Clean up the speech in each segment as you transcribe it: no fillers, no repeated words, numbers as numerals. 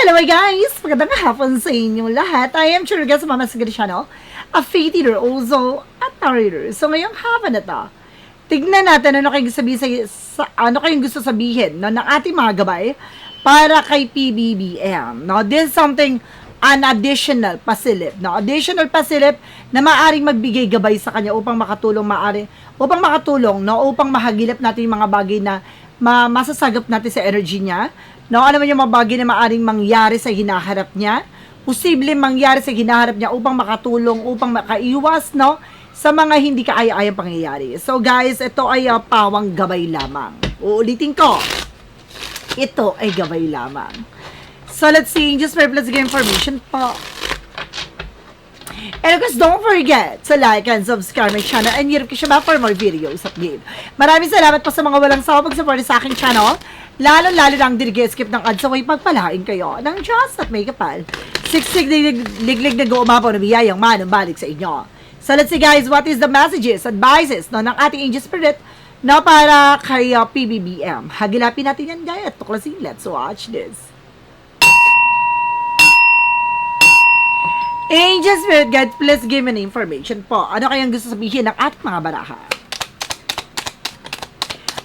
Hello guys! Magandang hapon sa inyong lahat. I am Churga sa Mama Sigarisyano, a faith eater also at narrator. So ngayong hapon na to, tignan natin ano kayong gusto sabihin no, ng ating mga gabay para kay PBBM. No? This is something an additional pasilip. No? Additional pasilip na maaring magbigay gabay sa kanya upang makatulong upang mahagilap natin yung mga bagay na masasagap natin sa energy niya. No, ano man yung mga bagay na maaring mangyari sa hinaharap niya, posibleng mangyari sa hinaharap niya upang makatulong, upang makaiwas, no, sa mga hindi kaaya-ayang pangyayari. So guys, ito ay pawang gabay lamang. Uulitin ko, ito ay gabay lamang. So let's see, just for plus information po. And of course, don't forget to like and subscribe my channel and hit the bell for more videos update. Maraming salamat po sa mga walang sawa pag-support sa aking channel. Lalo-lalo lang skip ng ads, away pagpalain kayo ng Diyos at may kapal. Siksik liglig na guumapaw na biyayang manumbalik sa inyo. So let's see guys, what is the messages, advices no, ng ating angel spirit na para kay PBBM. Hagilapin natin yan guys at tuklasin. Let's watch this. Angel Spirit Guide, please give me an information po. Ano kayang gusto sabihin ng ating mga baraha?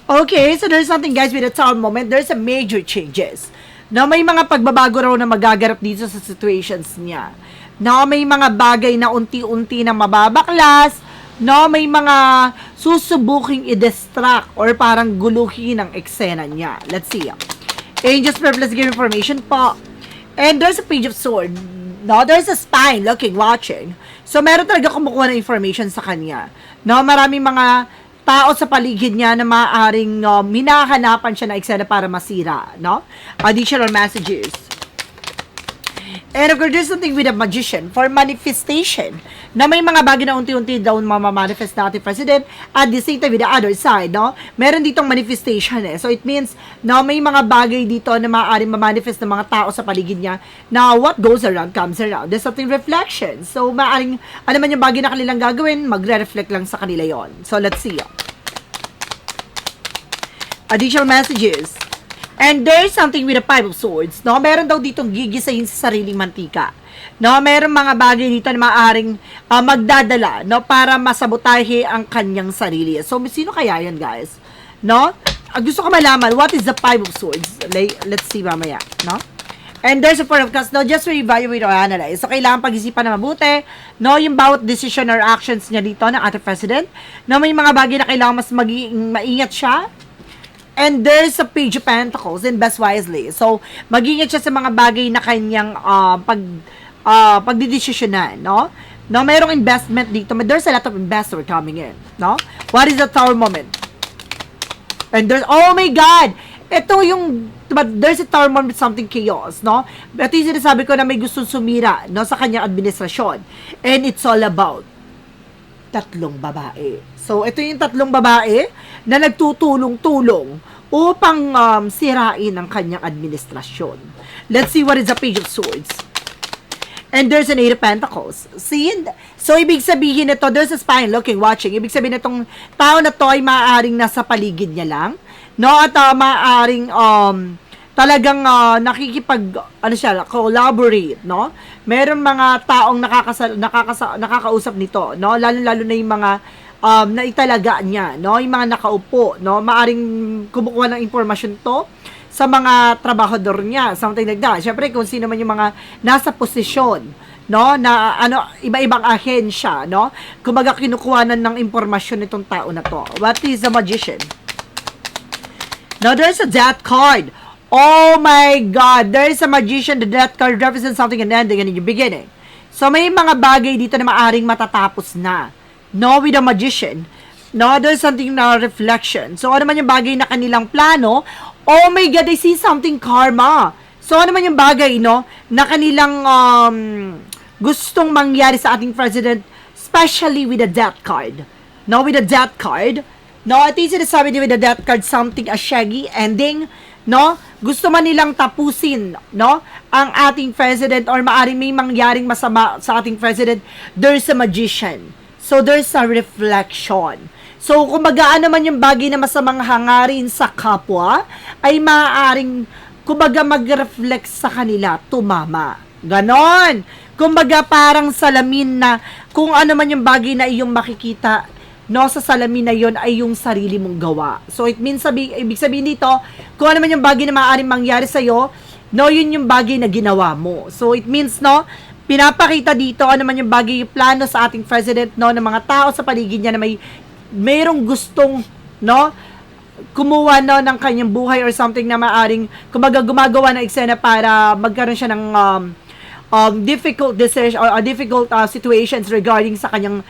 Okay, so there's something guys with a tower moment. There's a major changes. No, may mga pagbabago raw na magaganap dito sa situations niya. No, may mga bagay na unti-unti na mababaklas. No, may mga susubuking i-distract or parang guluhin ang eksena niya. Let's see. Angel Spirit, please give me information po. And there's a page of sword. No, there's a spine looking, watching. So, meron talaga kumukuha ng information sa kanya. No, maraming mga tao sa paligid niya na maaaring minahanapan siya na eksena para masira. No? Additional messages. And of course, there's something with a magician for manifestation. Na may mga bagay na unti-unti daw mamamanifest na ating president at the same time with the other side, no? Meron ditong manifestation eh. So it means, no, may mga bagay dito na maaaring mamanifest ng mga tao sa paligid niya na what goes around comes around. There's something reflection. So maaaring, ano man yung bagay na kanilang gagawin, magre-reflect lang sa kanila yon. So let's see. Additional messages. And there's something with a five of swords, no? Meron daw ditong gigisahin sa sariling mantika. No, meron mga bagay dito na maaaring magdadala, no, para masabotahe ang kanyang sarili. So, sino kaya yan, guys? No? Gusto ko malaman, what is the five of swords? Let's see mamaya, no? And there's a four of cups, no, just re-evaluate or analyze. So, kailangan pag-isipan na mabuti, no, yung bawat decision or actions niya dito ng ating president, no, may mga bagay na kailangan mas maingat siya. And there's a page of pentacles, invest wisely. So, mag-ingat siya sa mga bagay na kanyang pagdidesisyonan, no? No, mayroong investment dito. There's a lot of investor coming in, no? What is the tower moment? And there's, oh my God! Ito yung, there's a tower moment with something chaos, no? Ito yung sinasabi ko na may gustong sumira, no, sa kanyang administrasyon. And it's all about tatlong babae. So, ito yung tatlong babae na nagtutulong-tulong upang sirain ang kanyang administrasyon. Let's see what is the page of swords. And there's an eight of pentacles. See? So, ibig sabihin nito, there's a spine looking, watching. Ibig sabihin nitong tao na to ay maaaring nasa paligid niya lang. No? At maaaring talagang collaborate, no? Meron mga taong nakakausap nito, no? Lalo-lalo na yung mga na italaga niya, no? Yung mga nakaupo, no? Maaring kumukuha ng impormasyon to sa mga trabahador niya, something like that. Syempre, kung sino man yung mga nasa posisyon, no? Na iba-ibang ahensya, no? Kumbaga kinukuhanan ng impormasyon nitong tao na to. What is the magician? Now, there's a death card. Oh my God! There is a magician. The death card represents something and ending and in the beginning. So, may mga bagay dito na maaring matatapos na. No, with a magician. No, there's something na reflection. So, ano man yung bagay na kanilang plano, oh my God, I see something karma. So, ano man yung bagay, no, na kanilang gustong mangyari sa ating president, especially with the death card. No, with the death card. No, at least sinasabi din with the death card, something a shaggy ending. No, gusto man nilang tapusin, no, ang ating president or maaring may mangyaring masama sa ating president. There's a magician. So, there's a reflection. So, kung magaan naman yung bagay na masamang hangarin sa kapwa, ay maaaring kumbaga mag-reflect sa kanila, tumama. Ganon. Kumbaga parang salamin na kung ano man yung bagay na iyong makikita, no, sa salamin na yon ay yung sarili mong gawa. So it means, ibig sabihin dito, kung ano man yung bagay na maaaring mangyari sa'yo, no, yun yung bagay na ginawa mo. So it means, no, pinapakita dito ano man yung bagay, yung plano sa ating president, no, ng mga tao sa paligid niya na mayroong gustong, no, kumuha, no, ng kanyang buhay or something na maaring, kumbaga gumagawa ng eksena para magkaroon siya ng difficult decision or difficult situations regarding sa kanyang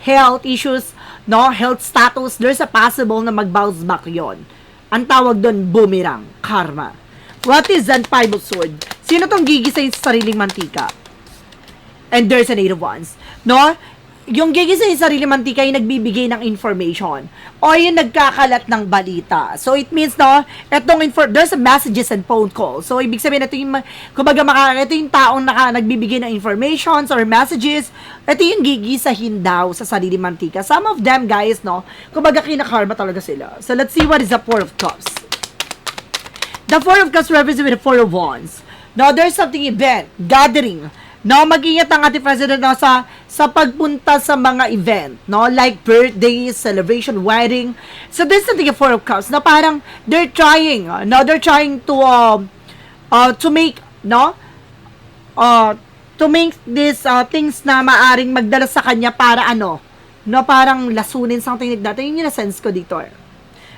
health issues, no, health status. There's a possible na mag-bounce back yon. Ang tawag doon, boomerang, karma. What is that Five of Swords? Sino tong gigisayin sa sariling mantika? And there's an Eight of Wands. No? Yung gigisayin sa sariling mantika yung nagbibigay ng information o yung nagkakalat ng balita. So, it means, no, there's a messages and phone calls. So, ibig sabihin, ito yung, kumbaga, ito yung taong nagbibigay ng informations or messages. Ito yung gigisahin daw sa sariling mantika. Some of them, guys, no, kumbaga, kinakarma talaga sila. So, let's see what is the Four of Cups. The Four of Cups represents with the Four of Wands. Now, there's something event, gathering. No, mag-ingat ang ating president, no, sa pagpunta sa mga event, no, like birthdays, celebration, wedding. So there's something a Four of Cups na parang they're trying to make, no, to make these things na maaring magdala sa kanya para ano, no, parang lasunin, something like that. Yun yung na-sense ko dito.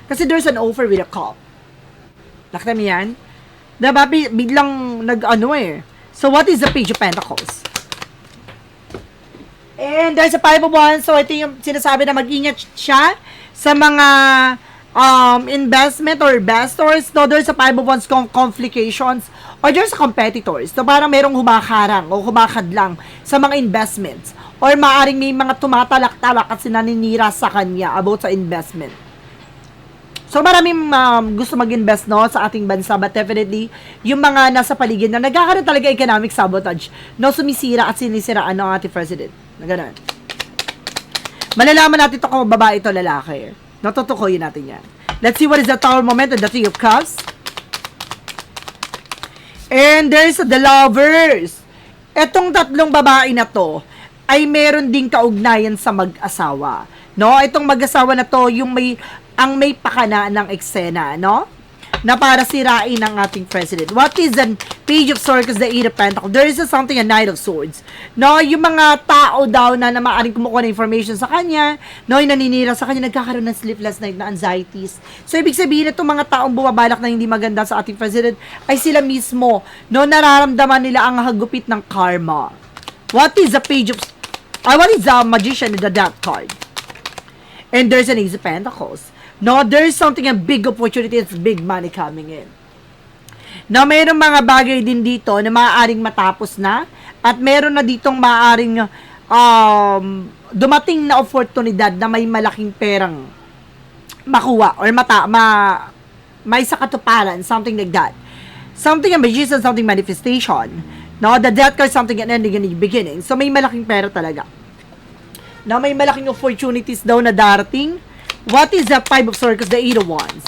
Kasi there's an offer with a cup. Nakita mo yan? Diba, biglang nag-ano eh. So, what is the Page of Pentacles? And there's a Five of Wands. So, ito yung sinasabi na mag-ingat siya sa mga investment or investors. No, there's a Five of Wands complications or there's competitors. So, parang merong humakarang o humakadlang sa mga investments. Or maaring may mga tumatalak-talak at sinaninira sa kanya about sa investment. So, maraming gusto mag-invest, no, sa ating bansa, but definitely, yung mga nasa paligid na nagkakaroon talaga economic sabotage, no, sumisira at sinisiraan ng ating president. Na ganun. Malalaman natin ito kung babae ito, lalaki. Natutukoyin natin yan. Let's see what is the Tower moment and the Three of Cups. And there's the Lovers. Etong tatlong babae na to, ay meron ding kaugnayan sa mag-asawa. No, itong mag-asawa na to, yung may pakana ng eksena, no? Na para sirain ng ating president. What is the Page of Swords, the Eight of Pentacles? There is something, a Knight of Swords. No, yung mga tao daw na maaaring kumukuha ng information sa kanya, no, yung naninira sa kanya, nagkakaroon ng sleepless night na anxieties. So, ibig sabihin, itong mga taong bumabalak na hindi maganda sa ating president, ay sila mismo, no, nararamdaman nila ang hagupit ng karma. What is the Page of... what is the Magician in the Death card? And there's an Ace of Pentacles. No, there's something, a big opportunity, it's big money coming in. Now, mayroong mga bagay din dito na maaaring matapos na at meron na ditong maaaring dumating na oportunidad na may malaking perang makuha or may sa katuparan, something like that. Something a magician, something manifestation. No, the death card, something an ending and beginning. So, may malaking pera talaga. Now, may malaking opportunities daw na darating. What is the Five of Swords? The Eight of Wands.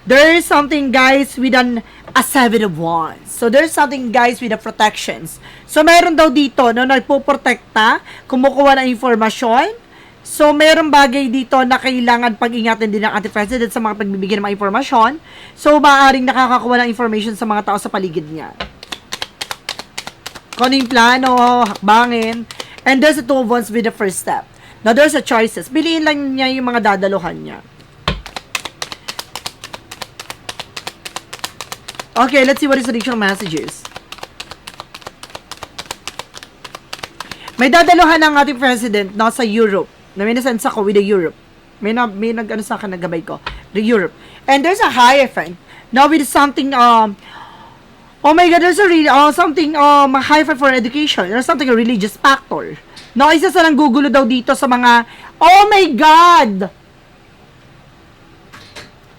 There is something, guys, with a Seven of Wands. So, there's something, guys, with the protections. So, meron daw dito, no, nagpuprotekta, kumukuha ng informasyon. So, meron bagay dito na kailangan pag-ingatan din ng ating president sa mga pagbibigyan ng mga informasyon. So, maaaring nakakakuha ng information sa mga tao sa paligid niya. Kung ano yung plano, hakbangin. And there's a Two of Wands with the first step. Now, there's a choices. Piliin lang niya yung mga dadaluhan niya. Okay, let's see what is the additional messages. May dadaluhan ng ating president, no, sa Europe. Na may nasense ako with the Europe. May nag-ano sa akin, nagabay ko. The Europe. And there's a Hierophant. Now, with something, oh my God, there's a really, something, Hierophant for education. There's something, a religious factor. No, isa sa nanggugulo daw dito sa mga, oh my God!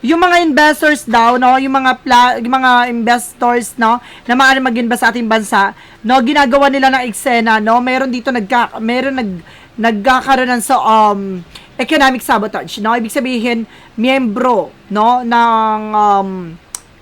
Yung mga investors daw, no, yung mga investors, no, na maaaring mag-invest sa ating bansa, no, ginagawa nila ng eksena, no, meron dito nagkakaroon ng economic sabotage, no, ibig sabihin, miyembro, no, ng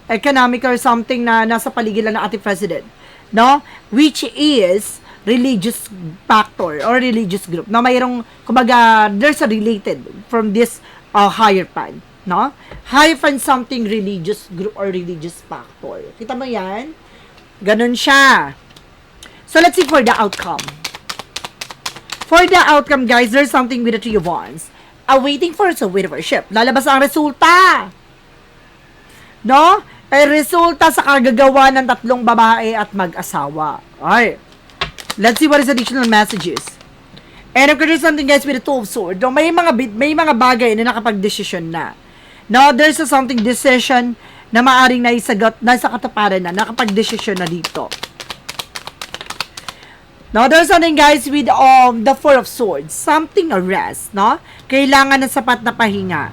economic or something na nasa paligid lang ng ating president, no? Which is religious factor or religious group. No, mayroong, kumbaga, there's a related from this Hierophant, no? Hierophant something religious group or religious factor. Kita mo yan? Ganun siya. So, let's see for the outcome. For the outcome, guys, there's something with the Three of Wands. Awaiting for a worship. Lalabas ang resulta. No? Ay resulta sa kagagawa ng tatlong babae at mag-asawa. Alright. Let's see what is additional messages. And if there's something, guys, with the Two of Swords, no, may mga bagay na nakapag-decision na. No, there's something decision na maaring nasa katuparan na, nakapag-decision na dito. No, there's something, guys, with the Four of Swords. Something a rest, no? Kailangan ng sapat na pahinga.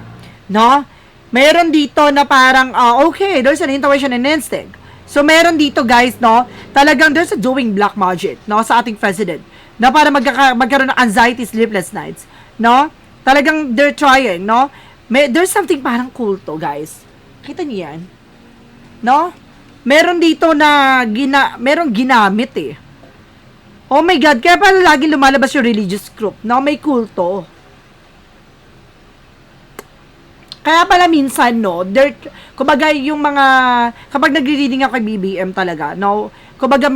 No? Meron dito na parang, okay, there's an intuition and instinct. So, meron dito, guys, no? Talagang there's a doing black magic, no? Sa ating president. Na para magkaroon ng anxiety, sleepless nights. No? Talagang they're trying, no? There's something parang kulto, guys. Kita niyo yan? No? Meron dito na, merong ginamit, eh. Oh my God, kaya pala lagi lumalabas yung religious group, no? May kulto. Kaya pala minsan, no, kumbaga yung mga, kapag nagre-reading ako kay BBM talaga, no, kumbaga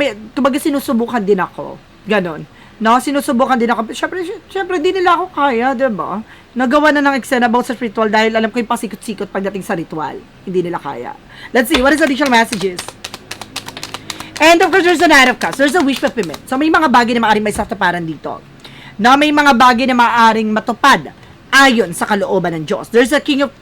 sinusubukan din ako. Ganon. No, sinusubukan din ako. Syempre, di nila ako kaya, diba? Nagawa na ng eksena about sa ritual dahil alam ko yung pasikot-sikot pagdating sa ritual. Hindi nila kaya. Let's see, what is additional messages? And of course, there's a Knight of Cups. There's a wish fulfillment. So, may mga bagay na maaaring may saktuparan dito. No, may mga bagay na maaaring matupad ayon sa kalooban ng Diyos. There's a King of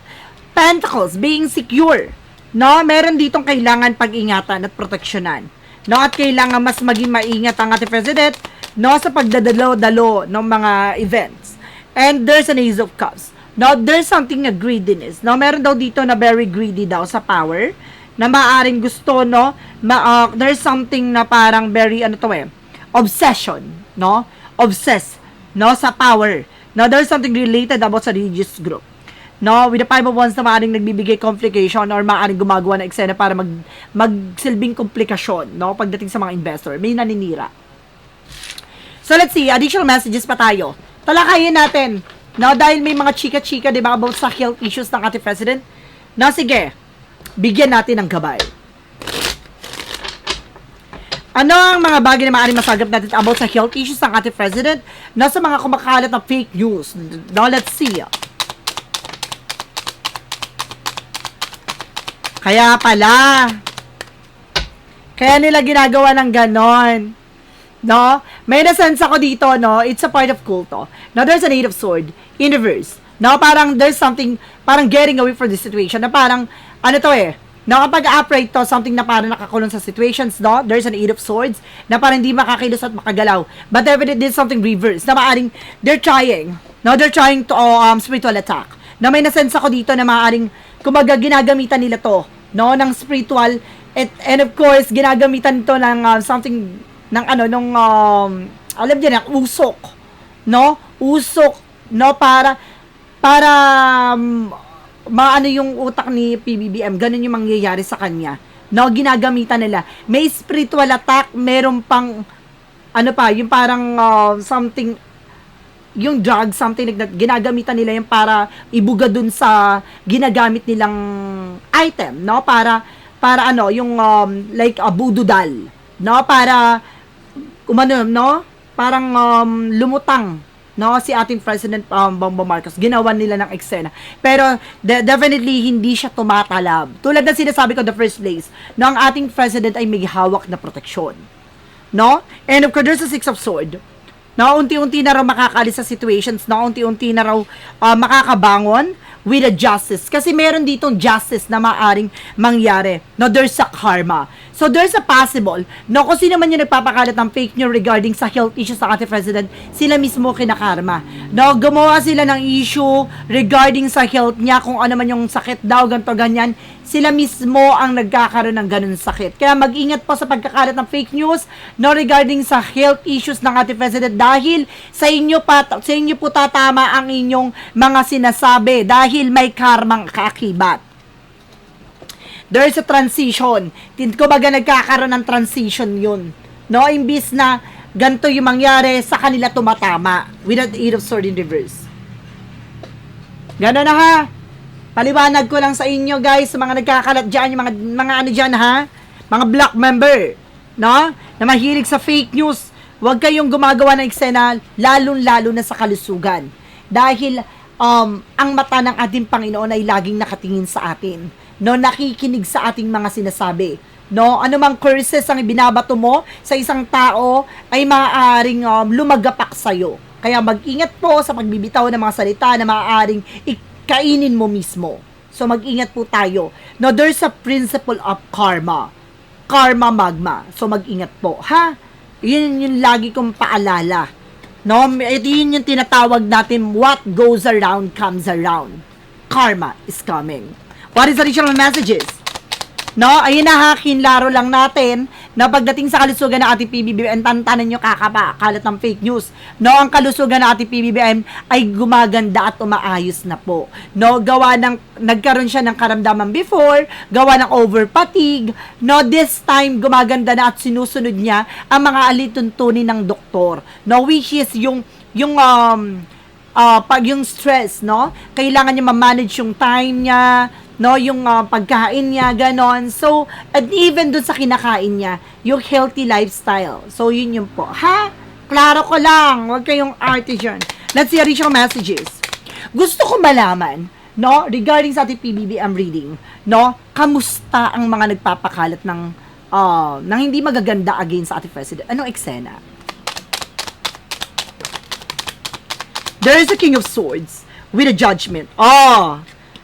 Pentacles being secure. No, meron ditong kailangan pag-ingatan at proteksyonan. No, at kailangan mas maging maingat ang ating president, no, sa pagdadalo-dalo ng mga events. And there's an Ace of Cups. No, there's something na greediness. No, meron daw dito na very greedy daw sa power, na maaring gusto, no, there's something na parang very, obsession, no, obsessed, no, sa power. No, there's something related about sa religious group. No, with the Five of Wands na maaaring nagbibigay complication or maaaring gumagawa ng eksena para magsilbing komplikasyon, no, pagdating sa mga investor. May naninira. So, let's see. Additional messages pa tayo. Talakayin natin. No, dahil may mga chika-chika, di ba, about sa health issues ng ating president. No, sige. Bigyan natin ng gabay. Ano ang mga bagay na maaaring masagap natin about sa health issues ng ating president? No, sa mga kumakalat na fake news. No, let's see. Kaya pala. Kaya nila ginagawa ng ganon. No? May nasense ako dito, no? It's a part of culto. Now, there's an Eight of Sword in reverse. No? Parang there's something, parang getting away from the situation. Na parang, no, kapag operate to, something na parang nakakulong sa situations, no? There's an Eight of Swords na parang hindi makakilos at makagalaw. But there's something reverse na maaring, they're trying. No? They're trying to, spiritual attack. Na may nasense ako dito na maaring, kumbaga ginagamitan nila to, no, ng spiritual, and of course, ginagamitan to ng something, ng alam niyo na, usok, no, no, para maano yung utak ni PBBM, ganun yung mangyayari sa kanya, no, ginagamitan nila, may spiritual attack, meron pang, yung parang, something, yung drug, something like that, ginagamitan nila yung para ibuga dun sa ginagamit nilang item, no? Para yung like a voodoo doll, no? Para no? Parang lumutang, no? Si ating President Bongbong Marcos, ginawan nila ng eksena. Pero definitely hindi siya tumatalab. Tulad ng sinasabi ko the first place, no, ang ating President ay may hawak na proteksyon, no? And of course, there's a Six of Swords. Na unti-unti na raw makakaalis sa situations, na unti-unti na raw makakabangon with a justice. Kasi meron ditong justice na maaring mangyari. No, there's a karma. So, there's a possible, no, kung sino man yung nagpapakalat ng fake news regarding sa health issues sa ating president, sila mismo kinakarma. No, gumawa sila ng issue regarding sa health niya, kung ano man yung sakit daw, ganito, ganyan. Sila mismo ang nagkakaroon ng ganun sakit. Kaya mag-ingat po sa pagkakalat ng fake news, no, regarding sa health issues ng ating president, dahil sa inyo po tatama ang inyong mga sinasabi, dahil may karmang kaakibat. There's a transition. Kumbaga nagkakaroon ng transition yun. No? Imbis na ganito yung mangyari, sa kanila tumatama. With the Eight of Swords in reverse. Gano'n na ha. Paliwanag ko lang sa inyo guys, sa mga nagkakalat dyan, yung mga ano dyan ha. Mga black member. No? Na mahilig sa fake news. Huwag kayong gumagawa ng eksena, lalong-lalo na sa kalusugan. Dahil ang mata ng ating Panginoon ay laging nakatingin sa atin. No, nakikinig sa ating mga sinasabi. No, anumang curses ang ibinabato mo sa isang tao ay maaaring lumagapak sa'yo. Kaya mag-ingat po sa pagbibitaw ng mga salita na maaaring ikainin mo mismo. So mag-ingat po tayo. No, there's a principle of karma. Karma magma. So mag-ingat po, ha? Yun yung lagi kong paalala. No, ito yun yung tinatawag natin, what goes around comes around. Karma is coming. What is the additional messages? No, ayun na ha, kinlaro lang natin na pagdating sa kalusugan ng ating PBBM, tantanan nyo kakapakalat ng fake news. No, ang kalusugan ng ating PBBM ay gumaganda at umaayos na po. No, nagkaroon siya ng karamdaman before, gawa ng over fatigue. No, this time gumaganda na at sinusunod niya ang mga alituntunin ng doktor. No, which is yung pag yung stress, no? Kailangan niya ma-manage yung time niya, no, yung pagkain niya, ganon. So, and even dun sa kinakain niya, yung healthy lifestyle. So, yun yung po. Ha? Klaro ko lang. Huwag kayong artisan. Let's see additional messages. Gusto ko malaman, no, regarding sa ating PBBM reading, no, kamusta ang mga nagpapakalat ng hindi magaganda against sa ating president? Anong eksena? There is a King of Swords with a Judgment.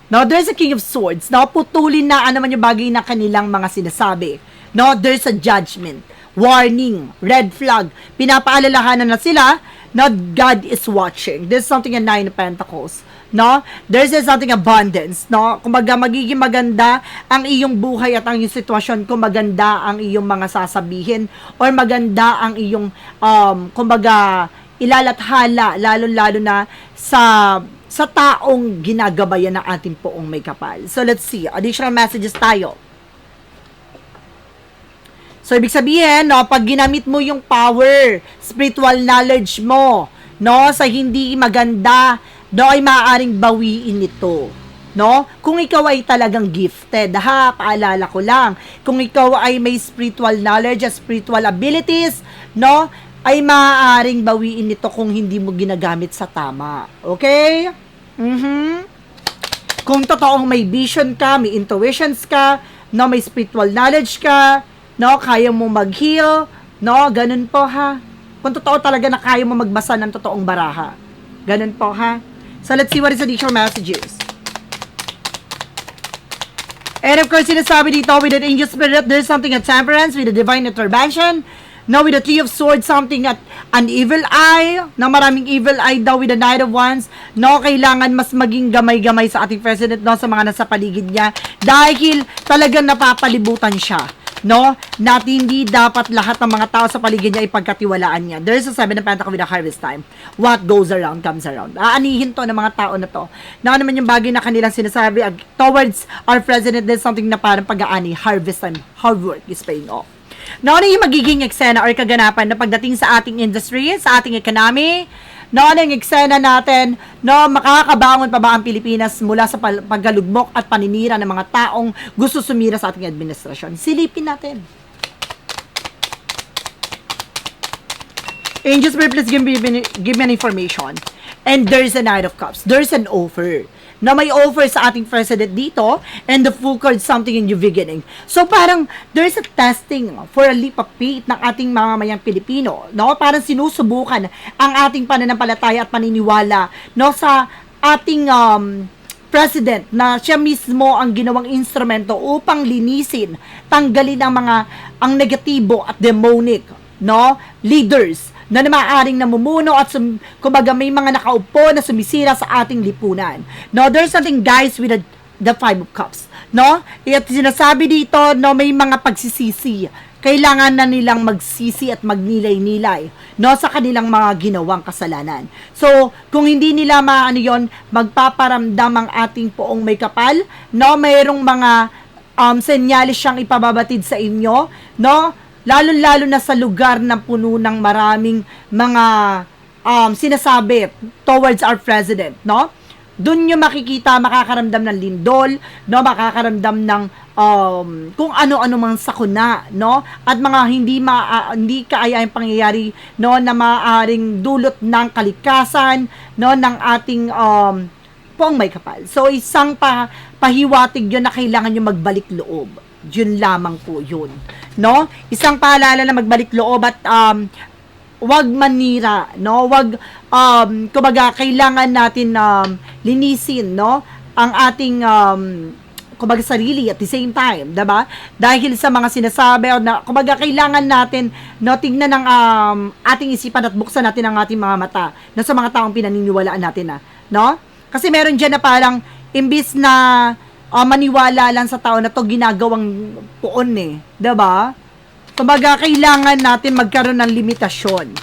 No, there's a King of Swords. No, putulin na ano man yung bagay na kanilang mga sinasabi. No, there's a judgment. Warning. Red flag. Pinapaalalahanan na sila na God is watching. There's something in Nine of Pentacles. No, there's something abundance. No, kumbaga magiging maganda ang iyong buhay at ang iyong sitwasyon kung maganda ang iyong mga sasabihin or maganda ang iyong kumbaga ilalathala, lalo-lalo na sa taong ginagabayan ng ating poong may kapal. So, let's see. Additional messages tayo. So, ibig sabihin, no, pag ginamit mo yung power, spiritual knowledge mo, no, sa hindi maganda, no, ay maaaring bawiin ito. No? Kung ikaw ay talagang gifted, ha, paalala ko lang. Kung ikaw ay may spiritual knowledge, spiritual abilities, no, ay maaaring bawiin nito kung hindi mo ginagamit sa tama. Okay? Kung totoong may vision ka, may intuitions ka, no, may spiritual knowledge ka, no, kaya mo mag-heal, no, ganun po ha. Kung totoo talaga na kaya mo magbasa ng totoong baraha. Ganun po ha. So let's see what is the additional messages. And of course, sinasabi dito with an angel spirit, there's something at temperance with a divine intervention. No, with the Three of Swords, something at an evil eye, na maraming evil eye daw with the Knight of Wands. No, kailangan mas maging gamay-gamay sa ating president, no, sa mga nasa paligid niya. Dahil talagang napapalibutan siya. No, na hindi dapat lahat ng mga tao sa paligid niya ipagkatiwalaan niya. There's a Seven of Pentacles with a harvest time. What goes around comes around. Aanihin to ng mga tao na to. Na naman yung bagay na kanilang sinasabi towards our president, there's something na parang pag-aani, harvest time, hard work is paying off. No, ano yung magiging eksena or kaganapan na pagdating sa ating industry, sa ating economy? No, ano yung eksena natin? No, makakabangon pa ba ang Pilipinas mula sa paggalugmok at paninira ng mga taong gusto sumira sa ating administrasyon? Silipin natin. Angels, please give me an information. And there's a Knight of Cups. There's an offer. Na may offer sa ating president dito, and the full card, something in your beginning. So parang there's a testing for a leap of faith ng ating mamamayang Pilipino, no? Parang sinusubukan ang ating pananampalataya at paniniwala, no, sa ating president na siya mismo ang ginawang instrumento upang linisin, tanggalin ang negatibo at demonic, no, leaders na maaaring namumuno at kumbaga may mga nakaupo na sumisira sa ating lipunan. No, there's something guys with the Five of Cups. No? At sinasabi dito, no, may mga pagsisisi. Kailangan na nilang magsisi at magnilay-nilay, no, sa kanilang mga ginawang kasalanan. So, kung hindi nila magpaparamdam ang ating poong may kapal, no, mayroong mga senyales siyang ipababatid sa inyo, no? Lalo-lalo na sa lugar na puno ng maraming mga sinasabi towards our president, no? Doon nyo makikita, makakaramdam ng lindol, no? Makakaramdam ng kung ano-ano mang sakuna, no? At mga hindi kaayang pangyayari, no, na maaaring dulot ng kalikasan, no, ng ating poong may kapal. So, isang pahiwatig yun na kailangan nyo magbalik loob. Yun lamang po yun. No? Isang paalala na magbalik loob at wag manira, no? Wag kumbaga kailangan natin linisin, no, ang ating kumbaga sarili at the same time, 'di ba? Dahil sa mga sinasabi o na kumbaga kailangan natin, no, tingnan ng ating isipan at buksan natin ang ating mga mata na sa mga taong pinaniniwalaan natin, no? Kasi meron diyan na parang imbis na maniwala lang sa tao na to ginagawang puon 'di ba? Kumbaga, kailangan natin magkaroon ng limitasyon.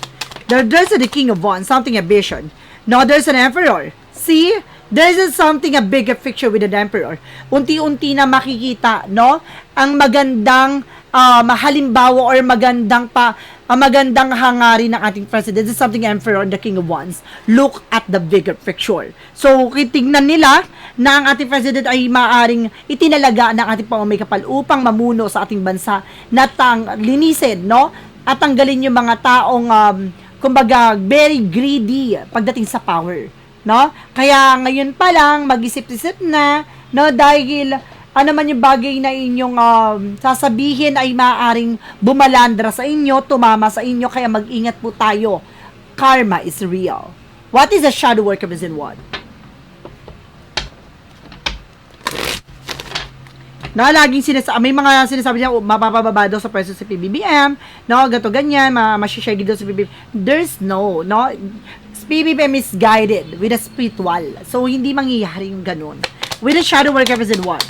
There's the king of wands, something a vision. No, there's an emperor. See? There's something a bigger picture with an emperor. Unti-unti na makikita, no? Ang magandang halimbawa or magandang hangarin ng ating president is something emperor, the king of wands. Look at the bigger picture. So, tingnan nila na ang ating president ay maaring itinalaga ng ating pamamay-kapal upang mamuno sa ating bansa na linisin, no? At tanggalin yung mga taong kumbaga very greedy pagdating sa power, no? Kaya ngayon pa lang mag-isip-isip na, no, dahil ano man yung bagay na inyong sasabihin ay maaaring bumalandra sa inyo, tumama sa inyo, kaya mag-ingat po tayo. Karma is real. What is a shadow work of in what? Na laging may mga sinasabi niya, mapapababa daw sa presyo sa PBBM, no, gato ganyan, masishare daw sa PBBM. There's no, PBBM is guided with a spiritual. So, hindi mangyayari yung ganun. With a shadow work of in what?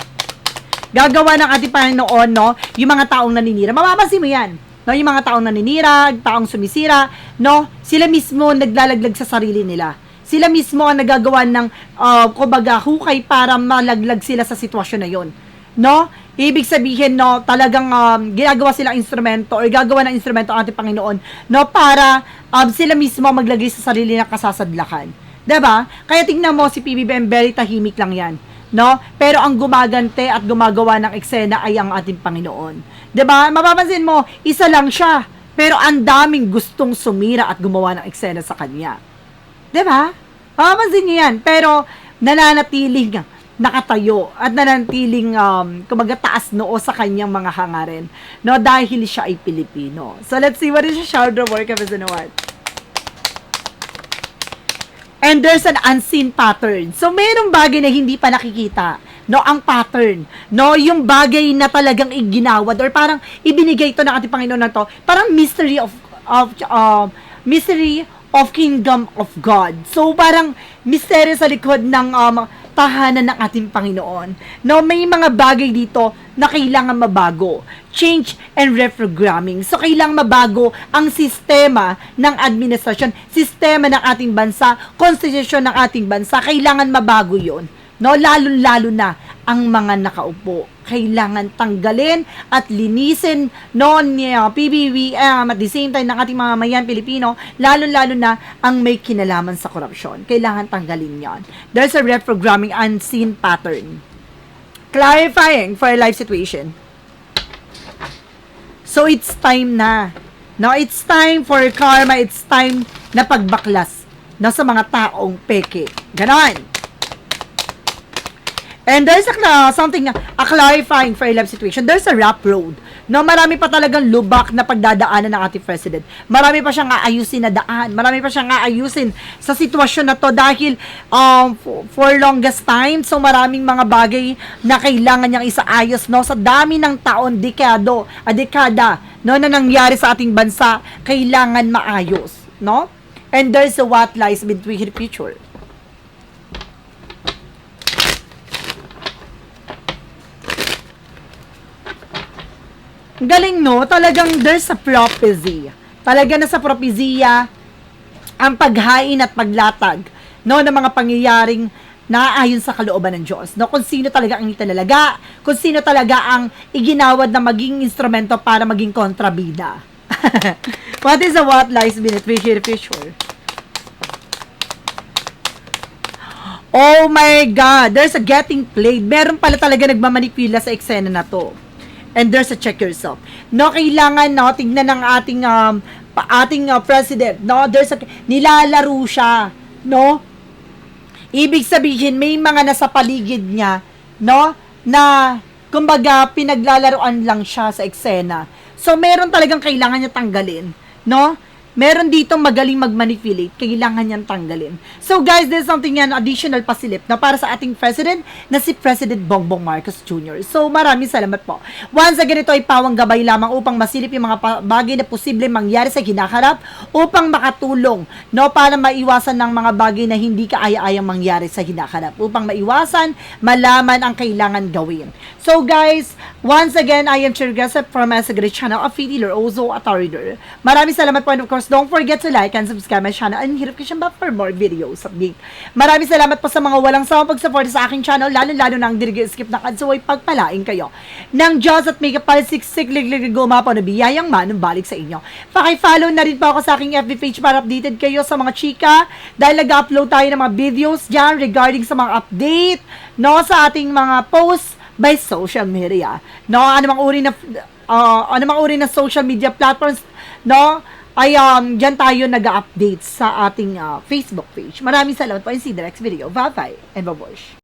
Gagawa ng ating Panginoon, no, yung mga taong naninira. Mapapansin mo yan. No, yung mga taong naninira, taong sumisira, no, sila mismo naglalaglag sa sarili nila. Sila mismo ang nagagawa ng, kumbaga, hukay para malaglag sila sa sitwasyon na yon. No? Ibig sabihin, no, talagang ginagawa silang instrumento or gagawa ng instrumento ang ating Panginoon, no, para sila mismo maglagay sa sarili ng kasasadlakan. Diba? Kaya tingnan mo, si PBBM, very tahimik lang yan. No? Pero ang gumagante at gumagawa ng eksena ay ang ating Panginoon. 'Di ba? Mapapansin mo, isa lang siya, pero ang daming gustong sumira at gumawa ng eksena sa kanya. 'Di ba? Mapapansin niyo 'yan, pero nananatiling nakatayo at nananatiling kumbaga taas noo sa kanyang mga hangarin, no, dahil siya ay Pilipino. So let's see what is the shadow work of his award. And there's an unseen pattern. So, mayroong bagay na hindi pa nakikita. No, ang pattern. No, yung bagay na talagang iginawad or parang ibinigay ito ng ating Panginoon na to. Parang mystery of kingdom of God. So, parang mystery sa likod ng tahanan ng ating Panginoon. No, may mga bagay dito na kailangan mabago. Change and reprogramming. So, kailangan mabago ang sistema ng administrasyon, sistema ng ating bansa, konstitusyon ng ating bansa. Kailangan mabago yon. No, lalo-lalo na ang mga nakaupo. Kailangan tanggalin at linisin, no, ni PBBM at the same time ng ating mga mamayan Pilipino, lalo-lalo na ang may kinalaman sa korupsyon. Kailangan tanggalin yon. There's a reprogramming unseen pattern. Clarifying for a life situation. So, it's time na. No, it's time for karma. It's time na pagbaklas na sa mga taong peke. Ganon. And there's something, a clarifying for a life situation. There's a rough road. No, marami pa talagang lubak na pagdadaanan ng ating president. Marami pa siyang aayusin na daan. Marami pa siyang aayusin sa sitwasyon na to dahil for longest time, so maraming mga bagay na kailangan niyang isaayos, no, sa dami ng taon, dekada, no, na nangyari sa ating bansa, kailangan maayos, no? And there's a what lies between the future. Galing, no? Talagang there's a prophecy. Talaga na sa prophesia ang paghain at paglatag, no, ng mga pangyayaring naaayon sa kalooban ng Diyos. No? Kung sino talaga ang itinalaga, kung sino talaga ang iginawad na maging instrumento para maging kontrabida. What is the what lies beneath fisher? Oh my God! There's a getting played. Meron pala talaga nagmamanipula sa eksena na to. And there's a check yourself. No, kailangan, no, tignan ng ating president, no? There's a, nilalaro siya, no? Ibig sabihin, may mga nasa paligid niya, no? Na, kumbaga, pinaglalaroan lang siya sa eksena. So, meron talagang kailangan niya tanggalin, no? Meron dito magaling mag-manipulate, kailangan niyang tanggalin. So guys, there's something yan, additional pasilip na para sa ating president na si President Bongbong Marcos Jr. So maraming salamat po. Once again, ito ay pawang gabay lamang upang masilip yung mga bagay na posible mangyari sa hinaharap upang makatulong, no, para maiwasan ng mga bagay na hindi kaaya-ayang mangyari sa hinaharap, upang maiwasan, malaman ang kailangan gawin. So guys, once again, I am Chirgasa from Asagari Channel, a Dealer, also a Tarider. Maraming salamat po, and of course, don't forget to like and subscribe my channel and hit notification bell for more videos update. Maraming salamat po sa mga walang sawang pag-support sa aking channel, lalo-lalo na ang dirigi-skip na kadso ay pagpalain kayo ng Diyos at may kapalsiksik guma po na biyayang manumbalik sa inyo. Paki-follow na rin po ako sa aking FB page para updated kayo sa mga chika dahil nag-upload tayo ng mga videos dyan regarding sa mga update, no, sa ating mga posts by social media. No, anumang uri na social media platforms, no, ay dyan tayo nag-update sa ating Facebook page. Maraming salamat po and see you in the next video. Bye-bye and bye-bye.